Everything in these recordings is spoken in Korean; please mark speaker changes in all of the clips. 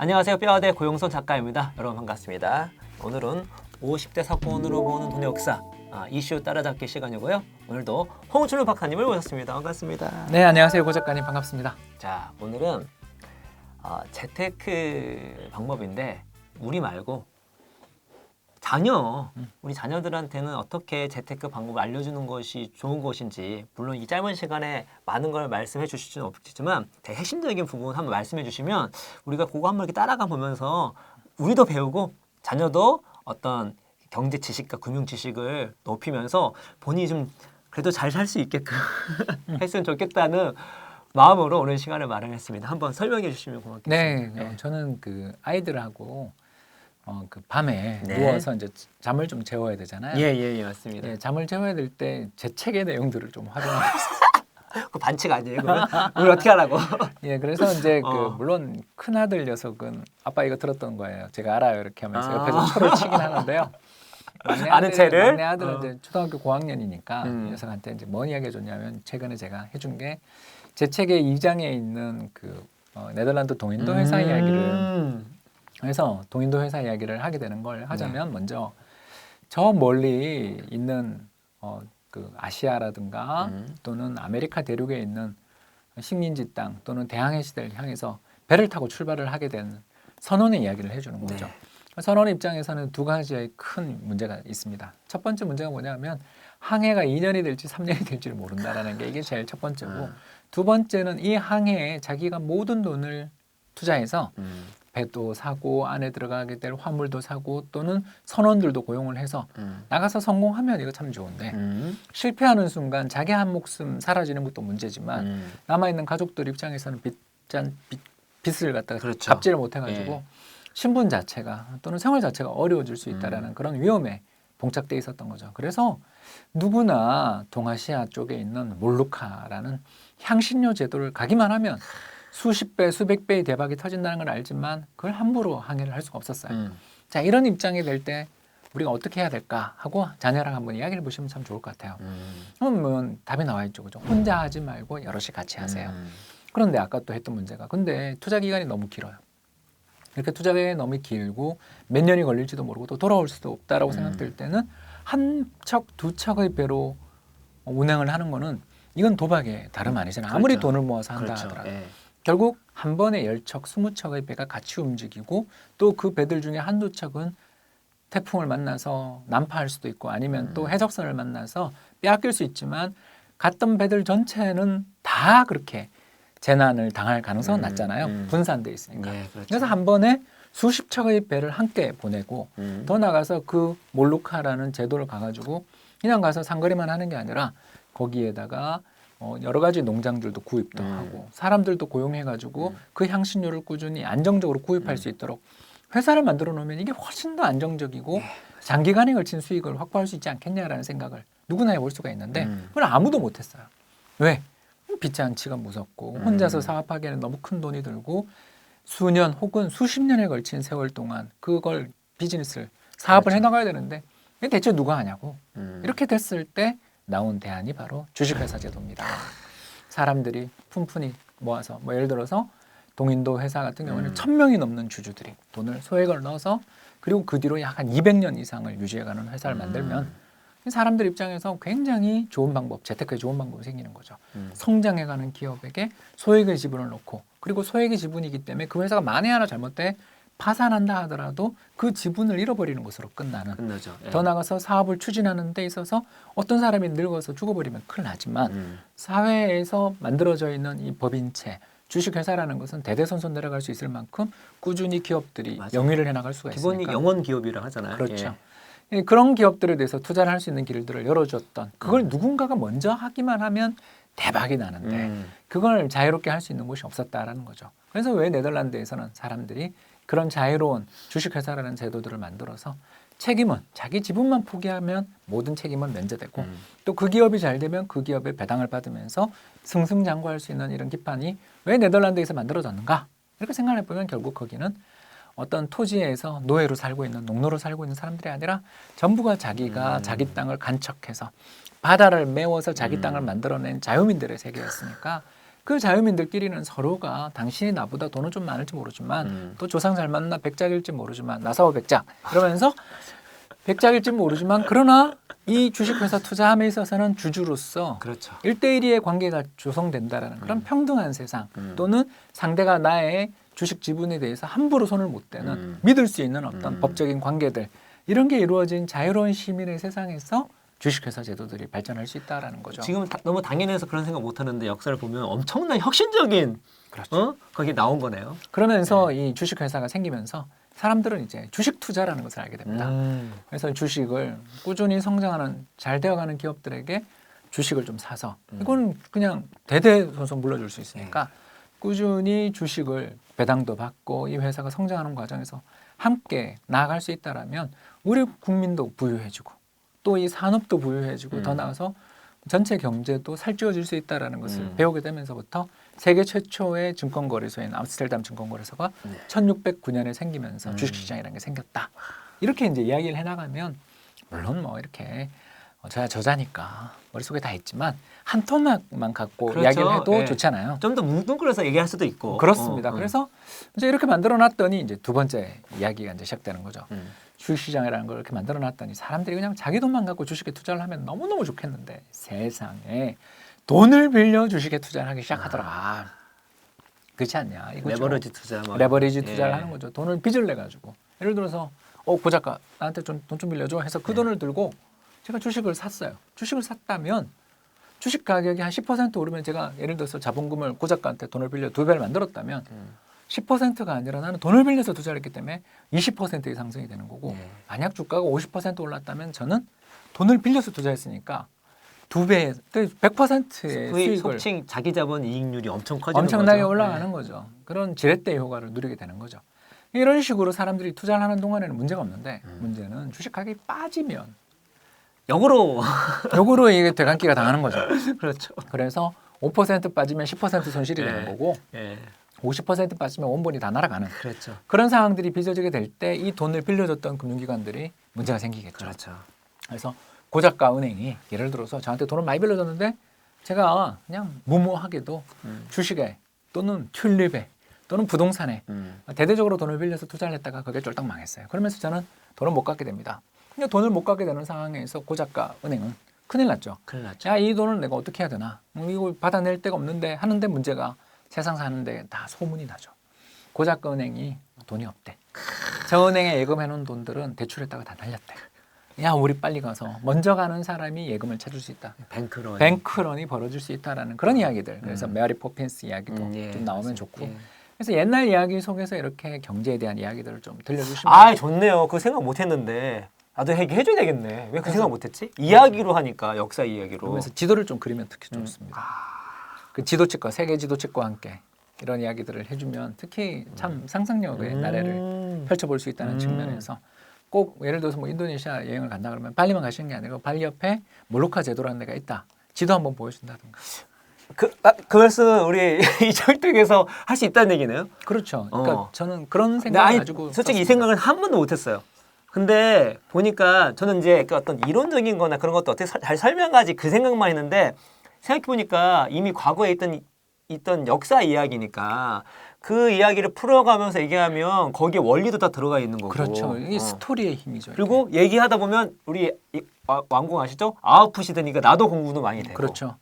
Speaker 1: 안녕하세요. 뼈아대 고용선 작가입니다. 여러분 반갑습니다. 오늘은 50대 사건으로 보는 돈의 역사 이슈 따라잡기 시간이고요. 오늘도 홍준호 박사님을 모셨습니다. 반갑습니다.
Speaker 2: 네, 안녕하세요. 고 작가님 반갑습니다.
Speaker 1: 자, 오늘은 재테크 방법인데 우리 말고 우리 자녀들한테는 어떻게 재테크 방법을 알려주는 것이 좋은 것인지, 물론 이 짧은 시간에 많은 걸 말씀해 주실 수는 없겠지만 되게 핵심적인 부분 한번 말씀해 주시면 우리가 그거 한번 이렇게 따라가 보면서 우리도 배우고 자녀도 어떤 경제 지식과 금융 지식을 높이면서 본인이 좀 그래도 잘 살 수 있게끔 했으면 좋겠다는 마음으로 오늘 시간을 마련했습니다. 한번 설명해 주시면 고맙겠습니다.
Speaker 2: 네, 저는 그 아이들하고 그 밤에
Speaker 1: 네.
Speaker 2: 누워서 이제 잠을 좀 재워야 되잖아요.
Speaker 1: 예, 맞습니다.
Speaker 2: 예, 잠을 재워야 될 때 제 책의 내용들을 좀 활용하고
Speaker 1: 그 반칙 아니에요? 그러면? 우리 어떻게 하라고?
Speaker 2: 예, 그래서 이제 물론 큰 아들 녀석은 아빠 이거 들었던 거예요. 제가 알아요. 이렇게 하면서 옆에서 초를 치긴 하는데요.
Speaker 1: 아는 채를?
Speaker 2: 막내 아들은 이제 초등학교 고학년이니까 녀석한테 이제 뭔 이야기 해줬냐면 최근에 제가 해준 게 제 책의 2장에 있는 그 네덜란드 동인도 회사 이야기를 해서 동인도 회사 이야기를 하게 되는 걸 하자면 먼저 저 멀리 있는 그 아시아라든가 또는 아메리카 대륙에 있는 식민지 땅 또는 대항해 시대를 향해서 배를 타고 출발을 하게 된 선원의 이야기를 해주는 거죠.
Speaker 1: 네.
Speaker 2: 선원의 입장에서는 두 가지의 큰 문제가 있습니다. 첫 번째 문제가 뭐냐면 항해가 2년이 될지 3년이 될지를 모른다라는 게 이게 제일 첫 번째고, 두 번째는 이 항해에 자기가 모든 돈을 투자해서 배도 사고 안에 들어가게 될 화물도 사고 또는 선원들도 고용을 해서 나가서 성공하면 이거 참 좋은데 실패하는 순간 자기 한 목숨 사라지는 것도 문제지만 남아있는 가족들 입장에서는 빚을 갖다가
Speaker 1: 그렇죠.
Speaker 2: 갚지를 못해가지고 신분 자체가 또는 생활 자체가 어려워질 수 있다라는 그런 위험에 봉착돼 있었던 거죠. 그래서 누구나 동아시아 쪽에 있는 몰루카라는 향신료 제도를 가기만 하면 수십 배, 수백 배의 대박이 터진다는 걸 알지만 그걸 함부로 항해를 할 수가 없었어요. 자, 이런 입장이 될 때 우리가 어떻게 해야 될까 하고 자녀랑 한번 이야기를 보시면 참 좋을 것 같아요. 그러면 답이 나와 있죠. 그죠? 혼자 하지 말고 여럿이 같이 하세요. 그런데 아까 또 했던 문제가 근데 투자 기간이 너무 길어요. 이렇게 투자 기간이 너무 길고 몇 년이 걸릴지도 모르고 또 돌아올 수도 없다라고 생각될 때는 한 척, 두 척의 배로 운행을 하는 거는 이건 도박에 다름 아니잖아요. 아무리
Speaker 1: 그렇죠.
Speaker 2: 돈을 모아서 한다
Speaker 1: 그렇죠.
Speaker 2: 하더라도.
Speaker 1: 예.
Speaker 2: 결국 한 번에 10척, 20척의 배가 같이 움직이고 또 그 배들 중에 한두 척은 태풍을 만나서 난파할 수도 있고 아니면 또 해적선을 만나서 빼앗길 수 있지만 갔던 배들 전체는 다 그렇게 재난을 당할 가능성은 낮잖아요. 분산돼 있으니까.
Speaker 1: 예, 그렇죠.
Speaker 2: 그래서 한 번에 수십 척의 배를 함께 보내고 더 나가서 그 몰루카라는 제도를 가가지고 그냥 가서 상거리만 하는 게 아니라 거기에다가 여러 가지 농장들도 구입도 하고 사람들도 고용해가지고 그 향신료를 꾸준히 안정적으로 구입할 수 있도록 회사를 만들어 놓으면 이게 훨씬 더 안정적이고 장기간에 걸친 수익을 확보할 수 있지 않겠냐라는 생각을 누구나 해볼 수가 있는데 그걸 아무도 못했어요. 왜? 빚잔치가 무섭고 혼자서 사업하기에는 너무 큰 돈이 들고 수년 혹은 수십 년에 걸친 세월 동안 그걸 비즈니스를 사업을
Speaker 1: 그렇죠.
Speaker 2: 해나가야 되는데 대체 누가 하냐고 이렇게 됐을 때 나온 대안이 바로 주식회사 제도입니다. 사람들이 푼푼히 모아서 예를 들어서 동인도 회사 같은 경우는 1000명이 넘는 주주들이 돈을 소액을 넣어서 그리고 그 뒤로 약 한 200년 이상을 유지해가는 회사를 만들면 사람들 입장에서 굉장히 좋은 방법, 재테크에 좋은 방법이 생기는 거죠. 성장해가는 기업에게 소액의 지분을 넣고 그리고 소액의 지분이기 때문에 그 회사가 만에 하나 잘못돼 파산한다 하더라도 그 지분을 잃어버리는 것으로
Speaker 1: 끝나죠. 예.
Speaker 2: 더 나가서 사업을 추진하는 데 있어서 어떤 사람이 늙어서 죽어버리면 큰일 나지만 사회에서 만들어져 있는 이 법인체, 주식회사라는 것은 대대손손 내려갈 수 있을 만큼 꾸준히 기업들이
Speaker 1: 맞아요.
Speaker 2: 영위를 해나갈 수가
Speaker 1: 기본이
Speaker 2: 있으니까.
Speaker 1: 영원 기업이라 하잖아요.
Speaker 2: 그렇죠. 예, 그런 기업들에 대해서 투자를 할 수 있는 길들을 열어줬던 그걸 누군가가 먼저 하기만 하면 대박이 나는데 그걸 자유롭게 할 수 있는 곳이 없었다라는 거죠. 그래서 왜 네덜란드에서는 사람들이 그런 자유로운 주식회사라는 제도들을 만들어서 책임은 자기 지분만 포기하면 모든 책임은 면제되고 또 그 기업이 잘 되면 그 기업의 배당을 받으면서 승승장구할 수 있는 이런 기반이 왜 네덜란드에서 만들어졌는가 이렇게 생각해 보면 결국 거기는 어떤 토지에서 노예로 살고 있는 농노로 살고 있는 사람들이 아니라 전부가 자기가 자기 땅을 간척해서 바다를 메워서 자기 땅을 만들어낸 자유민들의 세계였으니까 그 자유민들끼리는 서로가 당신이 나보다 돈은 좀 많을지 모르지만 또 조상 잘 만나 백작일지 모르지만 나사오 백작 이러면서 백작일지 모르지만 그러나 이 주식회사 투자함에 있어서는 주주로서
Speaker 1: 그렇죠.
Speaker 2: 1대1의 관계가 조성된다라는 그런 평등한 세상 또는 상대가 나의 주식 지분에 대해서 함부로 손을 못 대는 믿을 수 있는 어떤 법적인 관계들 이런 게 이루어진 자유로운 시민의 세상에서 주식회사 제도들이 발전할 수 있다라는 거죠.
Speaker 1: 지금 너무 당연해서 그런 생각 못 하는데 역사를 보면 엄청난 혁신적인
Speaker 2: 그렇죠.
Speaker 1: 거기 나온 거네요.
Speaker 2: 그러면서 이 주식회사가 생기면서 사람들은 이제 주식 투자라는 것을 알게 됩니다. 그래서 주식을 꾸준히 성장하는 잘 되어가는 기업들에게 주식을 좀 사서 이건 그냥 대대손손 물려줄 수 있으니까 꾸준히 주식을 배당도 받고 이 회사가 성장하는 과정에서 함께 나아갈 수 있다라면 우리 국민도 부유해지고 또 이 산업도 부유해지고 더 나아가서 전체 경제도 살찌워질 수 있다라는 것을 배우게 되면서부터 세계 최초의 증권거래소인 암스테르담 증권거래소가 1609년에 생기면서 주식시장이라는 게 생겼다. 이렇게 이제 이야기를 해나가면 물론 뭐 이렇게 저야 저자니까 머릿속에 다 있지만 한 토막만 갖고
Speaker 1: 그렇죠.
Speaker 2: 이야기를 해도
Speaker 1: 예.
Speaker 2: 좋잖아요.
Speaker 1: 좀 더 뭉뚱그려서 얘기할 수도 있고.
Speaker 2: 그렇습니다. 그래서 이제 이렇게 만들어놨더니 이제 두 번째 이야기가 이제 시작되는 거죠. 주식시장이라는 걸 이렇게 만들어놨더니 사람들이 그냥 자기 돈만 갖고 주식에 투자를 하면 너무너무 좋겠는데 세상에 돈을 빌려 주식에 투자를 하기 시작하더라. 그렇지 않냐 이거죠.
Speaker 1: 레버리지 투자.
Speaker 2: 레버리지 투자를 하는 거죠. 돈을 빚을 내가지고 예를 들어서 고 작가 나한테 돈 좀 빌려줘 해서 그 돈을 들고 제가 주식을 샀어요. 주식을 샀다면 주식 가격이 한 10% 오르면 제가 예를 들어서 자본금을 고 작가한테 돈을 빌려 2배를 만들었다면 10%가 아니라 나는 돈을 빌려서 투자를 했기 때문에 20%의 상승이 되는 거고 만약 주가가 50% 올랐다면 저는 돈을 빌려서 투자했으니까 2배, 100%의 수익을
Speaker 1: 속칭 자기 자본 이익률이 엄청 커지는
Speaker 2: 엄청나게
Speaker 1: 거죠.
Speaker 2: 올라가는 거죠. 그런 지렛대 효과를 누리게 되는 거죠. 이런 식으로 사람들이 투자를 하는 동안에는 문제가 없는데 문제는 주식 가격이 빠지면
Speaker 1: 역으로
Speaker 2: 역으로 이게 대간기가 당하는 거죠.
Speaker 1: 그렇죠.
Speaker 2: 그래서 5% 빠지면 10% 손실이 되는 거고
Speaker 1: 예.
Speaker 2: 50% 빠지면 원본이 다 날아가는
Speaker 1: 그렇죠.
Speaker 2: 그런 상황들이 빚어지게 될 때 이 돈을 빌려줬던 금융기관들이 문제가 생기겠죠.
Speaker 1: 그렇죠.
Speaker 2: 그래서 고작가 은행이 예를 들어서 저한테 돈을 많이 빌려줬는데 제가 그냥 무모하게도 주식에 또는 튤립에 또는 부동산에 대대적으로 돈을 빌려서 투자를 했다가 그게 쫄딱 망했어요. 그러면서 저는 돈을 못 갚게 됩니다. 근데 돈을 못 갚게 되는 상황에서 고작가 은행은 큰일 났죠.
Speaker 1: 큰일 났죠.
Speaker 2: 야, 이 돈을 내가 어떻게 해야 되나? 이거 받아낼 데가 없는데 하는데 문제가 세상 사는데 다 소문이 나죠. 고작가 은행이 돈이 없대. 저 은행에 예금해놓은 돈들은 대출했다가 다 날렸대. 야, 우리 빨리 가서 먼저 가는 사람이 예금을 찾을 수 있다.
Speaker 1: 뱅크런.
Speaker 2: 뱅크런이 벌어질 수 있다라는 그런 이야기들. 그래서 메아리 포핀스 이야기도
Speaker 1: 예,
Speaker 2: 좀 나오면
Speaker 1: 맞습니다.
Speaker 2: 좋고.
Speaker 1: 예.
Speaker 2: 그래서 옛날 이야기 속에서 이렇게 경제에 대한 이야기들을 좀 들려주시면
Speaker 1: 아, 좋네요. 그 생각 못 했는데. 나도 해줘야 되겠네. 왜 그 생각 못 했지? 이야기로 하니까, 역사 이야기로.
Speaker 2: 그러면서 지도를 좀 그리면 특히 좋습니다. 그 지도책과 세계 지도책과 함께 이런 이야기들을 해주면 특히 참 상상력의 나래를 펼쳐볼 수 있다는 측면에서 꼭 예를 들어서 뭐 인도네시아 여행을 간다 그러면 발리만 가시는 게 아니고 발리 옆에 몰로카 제도라는 데가 있다. 지도 한번 보여준다든가.
Speaker 1: 그 말씀 우리 이철뚝에서 할 수 있다는 얘기네요.
Speaker 2: 그렇죠. 그러니까 저는 그런
Speaker 1: 근데
Speaker 2: 생각을 가지고
Speaker 1: 솔직히 이
Speaker 2: 썼습니다.
Speaker 1: 생각은 한 번도 못했어요. 근데 보니까 저는 이제 그 어떤 이론적인 거나 그런 것도 어떻게 잘 설명하지 그 생각만 했는데 생각해보니까 이미 과거에 있던 역사 이야기니까 그 이야기를 풀어가면서 얘기하면 거기에 원리도 다 들어가 있는 거고.
Speaker 2: 그렇죠. 이게 스토리의 힘이죠.
Speaker 1: 그리고 얘기하다 보면 우리 왕공 아시죠? 아웃풋이 되니까 나도 공부도 많이 되고.
Speaker 2: 그렇죠.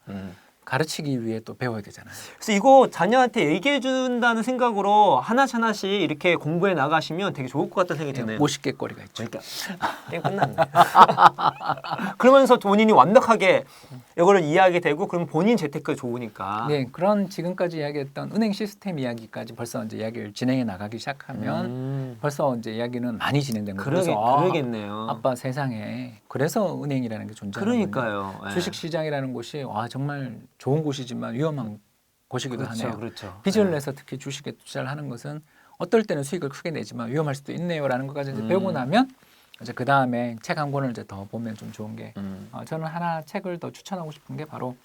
Speaker 2: 가르치기 위해 또 배워야 되잖아요.
Speaker 1: 그래서 이거 자녀한테 얘기해 준다는 생각으로 하나씩 이렇게 공부해 나가시면 되게 좋을 것 같다는 생각이 드네요.
Speaker 2: 50개거리가 있죠.
Speaker 1: 그러니까 게임 끝났네. 그러면서 본인이 완벽하게 이거를 이해하게 되고 그럼 본인 재테크 좋으니까.
Speaker 2: 네, 그런 지금까지 이야기했던 은행 시스템 이야기까지 벌써 이제 이야기를 진행해 나가기 시작하면 벌써 이제 이야기는 많이 진행된 거죠.
Speaker 1: 그러겠네요.
Speaker 2: 아빠 세상에 그래서 은행이라는 게 존재하는
Speaker 1: 그러니까요. 예.
Speaker 2: 주식 시장이라는 곳이 와 정말 좋은 곳이지만 위험한 곳이기도 하네요.
Speaker 1: 그렇죠.
Speaker 2: 빚을 내서 특히 주식에 투자를 하는 것은 어떨 때는 수익을 크게 내지만 위험할 수도 있네요라는 것까지 이제 배우고 나면 이제 그 다음에 책 한 권을 이제 더 보면 좀 좋은 게 저는 하나 책을 더 추천하고 싶은 게 바로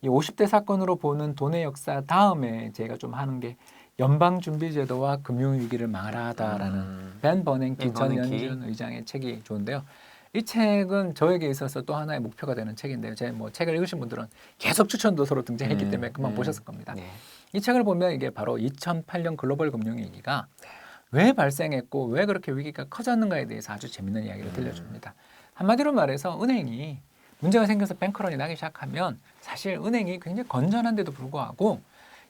Speaker 2: 이 50대 사건으로 보는 돈의 역사 다음에 제가 좀 하는 게 연방준비제도와 금융위기를 말하다라는 벤 버냉키 전 연준 의장의 책이 좋은데요. 이 책은 저에게 있어서 또 하나의 목표가 되는 책인데요. 제 뭐 책을 읽으신 분들은 계속 추천도서로 등장했기 때문에 금방 보셨을 겁니다.
Speaker 1: 네.
Speaker 2: 이 책을 보면 이게 바로 2008년 글로벌 금융위기가 왜 발생했고 왜 그렇게 위기가 커졌는가에 대해서 아주 재밌는 이야기를 들려줍니다. 한마디로 말해서 은행이 문제가 생겨서 뱅크런이 나기 시작하면 사실 은행이 굉장히 건전한데도 불구하고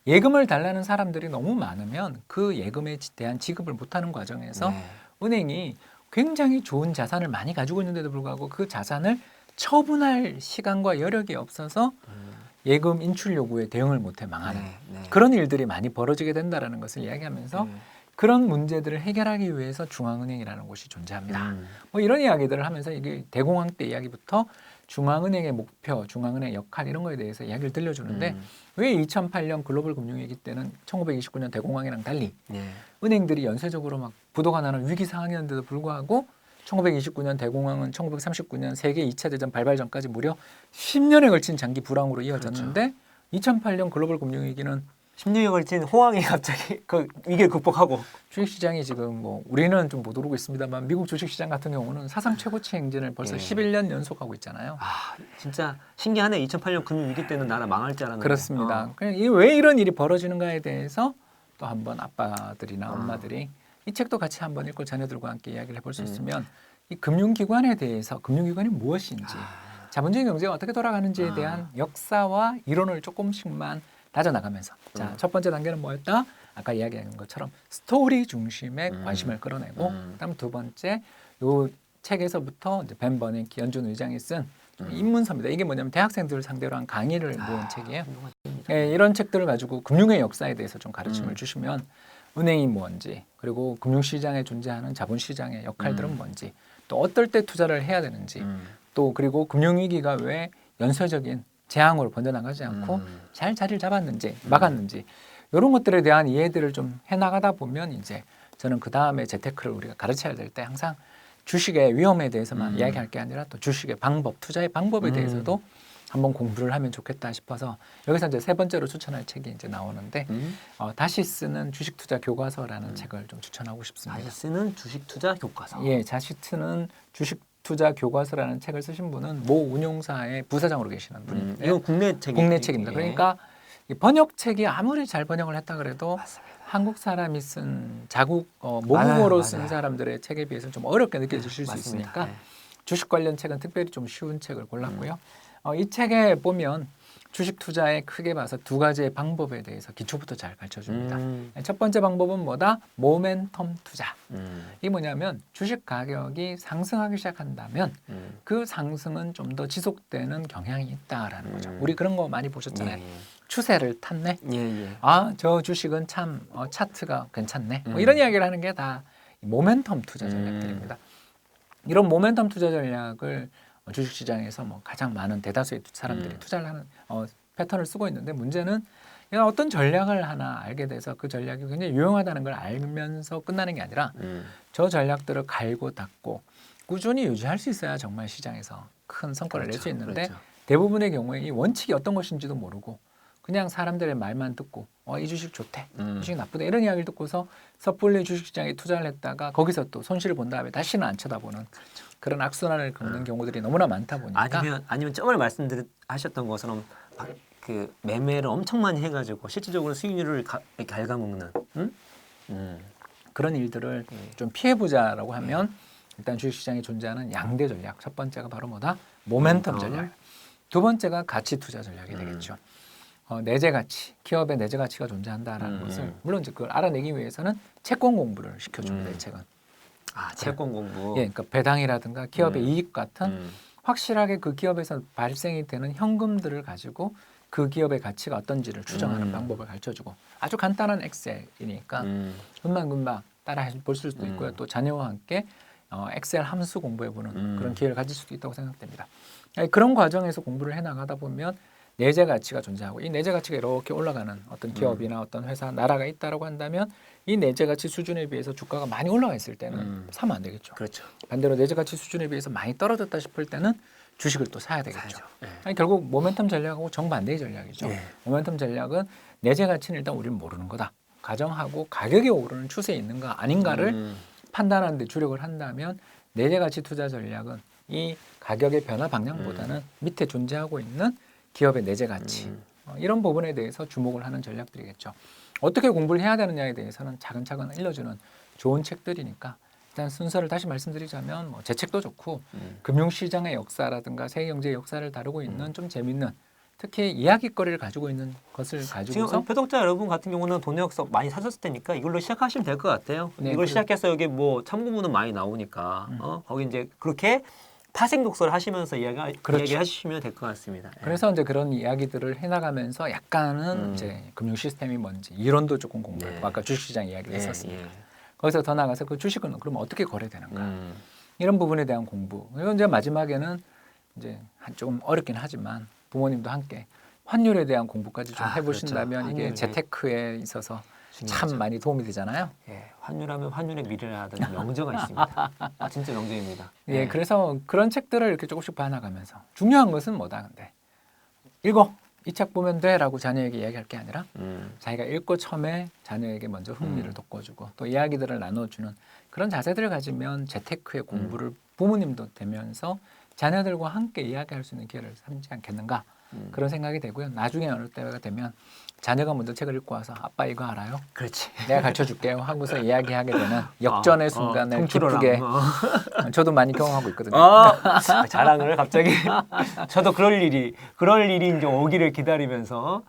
Speaker 2: 예금을 달라는 사람들이 너무 많으면 그 예금에 대한 지급을 못하는 과정에서
Speaker 1: 네.
Speaker 2: 은행이 굉장히 좋은 자산을 많이 가지고 있는데도 불구하고 그 자산을 처분할 시간과 여력이 없어서 예금 인출 요구에 대응을 못해 망하는 그런 일들이 많이 벌어지게 된다는 것을 이야기하면서 그런 문제들을 해결하기 위해서 중앙은행이라는 곳이 존재합니다. 뭐 이런 이야기들을 하면서 이게 대공황 때 이야기부터 중앙은행의 목표, 중앙은행의 역할 이런 거에 대해서 이야기를 들려주는데 왜 2008년 글로벌 금융위기 때는 1929년 대공황이랑 달리 은행들이 연쇄적으로 막 부도가 나는 위기 상황이었는데도 불구하고 1929년 대공황은 1939년 세계 2차 대전 발발 전까지 무려 10년에 걸친 장기 불황으로 이어졌는데 2008년 글로벌 금융위기는
Speaker 1: 10년에 걸친 호황이 갑자기 그 위기를 극복하고
Speaker 2: 주식시장이 지금 뭐 우리는 좀 못 오르고 있습니다만 미국 주식시장 같은 경우는 사상 최고치 행진을 벌써 11년 연속하고 있잖아요.
Speaker 1: 아 진짜 신기하네. 2008년 금융위기 때는 나라 망할 줄 알았는데.
Speaker 2: 그렇습니다. 그냥 왜 이런 일이 벌어지는가에 대해서 또 한번 아빠들이나 엄마들이 이 책도 같이 한번 읽고 자녀들과 함께 이야기를 해볼 수 있으면 이 금융기관에 대해서 금융기관이 무엇인지 자본주의 경제가 어떻게 돌아가는지에 대한 역사와 이론을 조금씩만 다져나가면서 자, 첫 번째 단계는 뭐였다? 아까 이야기한 것처럼 스토리 중심의 관심을 끌어내고 그다음 두 번째 요 책에서부터 이제 벤 버냉키 연준 의장이 쓴 입문서입니다. 이게 뭐냐면 대학생들을 상대로 한 강의를 모은 책이에요. 예, 이런 책들을 가지고 금융의 역사에 대해서 좀 가르침을 주시면 은행이 뭔지 그리고 금융시장에 존재하는 자본시장의 역할들은 뭔지 또 어떨 때 투자를 해야 되는지 또 그리고 금융위기가 왜 연쇄적인 재앙으로 번져나가지 않고 잘 자리를 잡았는지 막았는지 이런 것들에 대한 이해들을 좀 해나가다 보면 이제 저는 그 다음에 재테크를 우리가 가르쳐야 될 때 항상 주식의 위험에 대해서만 이야기할 게 아니라 또 주식의 방법, 투자의 방법에 대해서도 한번 공부를 하면 좋겠다 싶어서 여기서 이제 세 번째로 추천할 책이 이제 나오는데 다시 쓰는 주식 투자 교과서라는 책을 좀 추천하고 싶습니다.
Speaker 1: 다시 쓰는 주식 투자 교과서.
Speaker 2: 예, 다시 쓰는 주식 투자 교과서라는 책을 쓰신 분은 모 운용사의 부사장으로 계시는 분인데
Speaker 1: 이건 국내 책이
Speaker 2: 국내 책입니다. 그러니까 이 번역책이 아무리 잘 번역을 했다 그래도
Speaker 1: 맞습니다.
Speaker 2: 한국 사람이 쓴 자국 모국어로
Speaker 1: 맞아요.
Speaker 2: 쓴 사람들의 책에 비해서는 좀 어렵게 느껴지실 수
Speaker 1: 맞습니다.
Speaker 2: 있으니까
Speaker 1: 네.
Speaker 2: 주식 관련 책은 특별히 좀 쉬운 책을 골랐고요. 이 책에 보면 주식 투자에 크게 봐서 두 가지의 방법에 대해서 기초부터 잘 가르쳐줍니다. 첫 번째 방법은 뭐다? 모멘텀 투자. 이게 뭐냐면 주식 가격이 상승하기 시작한다면 그 상승은 좀 더 지속되는 경향이 있다라는 거죠. 우리 그런 거 많이 보셨잖아요. 추세를 탔네. 아, 저 주식은 참 차트가 괜찮네. 뭐 이런 이야기를 하는 게 다 모멘텀 투자 전략들입니다. 이런 모멘텀 투자 전략을 주식시장에서 뭐 가장 많은 대다수의 사람들이 투자를 하는 패턴을 쓰고 있는데 문제는 내가 어떤 전략을 하나 알게 돼서 그 전략이 굉장히 유용하다는 걸 알면서 끝나는 게 아니라 저 전략들을 갈고 닦고 꾸준히 유지할 수 있어야 정말 시장에서 큰 성과를 낼 수 있는데 대부분의 경우에 이 원칙이 어떤 것인지도 모르고 그냥 사람들의 말만 듣고 이 주식 좋대, 이 주식 나쁘대 이런 이야기를 듣고서 섣불리 주식시장에 투자를 했다가 거기서 또 손실을 본 다음에 다시는 안 쳐다보는 그런 악순환을 겪는 경우들이 너무나 많다 보니까
Speaker 1: 아니면 저번에 말씀하셨던 것처럼 그 매매를 엄청 많이 해가지고 실질적으로 수익률을 갉아먹는
Speaker 2: 그런 일들을 좀 피해보자라고 하면 일단 주식시장에 존재하는 양대 전략 첫 번째가 바로 뭐다? 모멘텀 전략. 두 번째가 가치 투자 전략이 되겠죠. 내재 가치, 기업의 내재 가치가 존재한다라는 것을 물론 이제 그걸 알아내기 위해서는 채권 공부를 시켜줍니다. 이 책은.
Speaker 1: 채권 공부.
Speaker 2: 예, 그러니까 배당이라든가 기업의 이익 같은 확실하게 그 기업에서 발생이 되는 현금들을 가지고 그 기업의 가치가 어떤지를 추정하는 방법을 가르쳐주고 아주 간단한 엑셀이니까 금방금방 따라 볼 수도 있고요. 또 자녀와 함께 엑셀 함수 공부해보는 그런 기회를 가질 수도 있다고 생각됩니다. 그런 과정에서 공부를 해나가다 보면 내재 가치가 존재하고 이 내재 가치가 이렇게 올라가는 어떤 기업이나 어떤 회사, 나라가 있다라고 한다면 이 내재 가치 수준에 비해서 주가가 많이 올라가 있을 때는 사면 안 되겠죠.
Speaker 1: 그렇죠.
Speaker 2: 반대로 내재 가치 수준에 비해서 많이 떨어졌다 싶을 때는 주식을 또 사야 되겠죠. 아니, 결국 모멘텀 전략하고 정반대의 전략이죠. 모멘텀 전략은 내재 가치는 일단 우리는 모르는 거다. 가정하고 가격이 오르는 추세에 있는가 아닌가를 판단하는 데 주력을 한다면 내재 가치 투자 전략은 이 가격의 변화 방향보다는 밑에 존재하고 있는 기업의 내재 가치 이런 부분에 대해서 주목을 하는 전략들이겠죠. 어떻게 공부를 해야 되느냐에 대해서는 차근차근 일러주는 좋은 책들이니까 일단 순서를 다시 말씀드리자면 뭐 제 책도 좋고 금융시장의 역사라든가 세계경제의 역사를 다루고 있는 좀 재밌는 특히 이야기거리를 가지고 있는 것을 가지고서
Speaker 1: 지금 배독자 여러분 같은 경우는 돈의 역사 많이 사셨을 테니까 이걸로 시작하시면 될 것 같아요.
Speaker 2: 네,
Speaker 1: 이걸 시작해서 여기 뭐 참고문은 많이 나오니까 거기 이제 그렇게 파생 독서를 하시면서
Speaker 2: 그렇죠.
Speaker 1: 이야기하시면 될 것 같습니다. 예.
Speaker 2: 그래서 이제 그런 이야기들을 해나가면서 약간은 이제 금융 시스템이 뭔지 이론도 조금 공부했고
Speaker 1: 네.
Speaker 2: 아까 주식시장 이야기를
Speaker 1: 예,
Speaker 2: 했었습니다.
Speaker 1: 예.
Speaker 2: 거기서 더 나가서 그 주식은 그럼 어떻게 거래되는가 이런 부분에 대한 공부. 그리고 이제 마지막에는 이제 좀 어렵긴 하지만 부모님도 함께 환율에 대한 공부까지 좀 해보신다면
Speaker 1: 그렇죠.
Speaker 2: 이게
Speaker 1: 환율.
Speaker 2: 재테크에 있어서
Speaker 1: 중요하죠.
Speaker 2: 참 많이 도움이 되잖아요.
Speaker 1: 예, 환율하면 환율의 미래라는 명제가 있습니다. 아, 진짜 명제입니다.
Speaker 2: 예, 그래서 그런 책들을 이렇게 조금씩 봐나가면서 중요한 것은 뭐다 근데 읽어 이 책 보면 돼라고 자녀에게 이야기할 게 아니라 자기가 읽고 처음에 자녀에게 먼저 흥미를 돋궈주고 또 이야기들을 나눠주는 그런 자세들을 가지면 재테크의 공부를 부모님도 되면서 자녀들과 함께 이야기할 수 있는 기회를 삼지 않겠는가 그런 생각이 되고요. 나중에 어느 때가 되면 자녀가 먼저 책을 읽고 와서 아빠 이거 알아요?
Speaker 1: 그렇지.
Speaker 2: 내가 가르쳐줄게요 하고서 이야기하게 되는 역전의 순간을
Speaker 1: 통틀어라.
Speaker 2: 기쁘게 저도 많이 경험하고 있거든요.
Speaker 1: 자랑을 갑자기. 저도 그럴 일이 이제 오기를 기다리면서.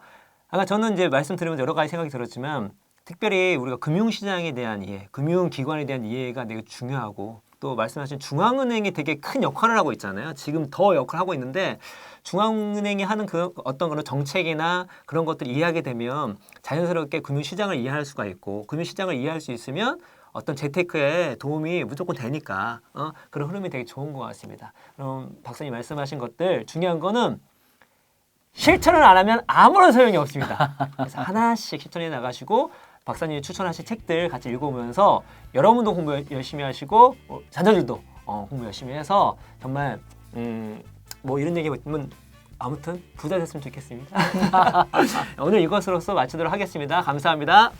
Speaker 1: 아까 저는 이제 말씀드리면서 여러 가지 생각이 들었지만 특별히 우리가 금융시장에 대한 이해, 금융기관에 대한 이해가 되게 중요하고 또 말씀하신 중앙은행이 되게 큰 역할을 하고 있잖아요. 지금 더 역할을 하고 있는데 중앙은행이 하는 그 어떤 그런 정책이나 그런 것들을 이해하게 되면 자연스럽게 금융시장을 이해할 수가 있고 금융시장을 이해할 수 있으면 어떤 재테크에 도움이 무조건 되니까 그런 흐름이 되게 좋은 것 같습니다. 그럼 박사님 말씀하신 것들 중요한 거는 실천을 안 하면 아무런 소용이 없습니다. 그래서 하나씩 실천해 나가시고 박사님이 추천하신 책들 같이 읽어보면서 여러분도 공부 열심히 하시고 자녀들도 공부 열심히 해서 정말 뭐 이런 얘기 있으면 아무튼 부자 됐으면 좋겠습니다. 오늘 이것으로서 마치도록 하겠습니다. 감사합니다.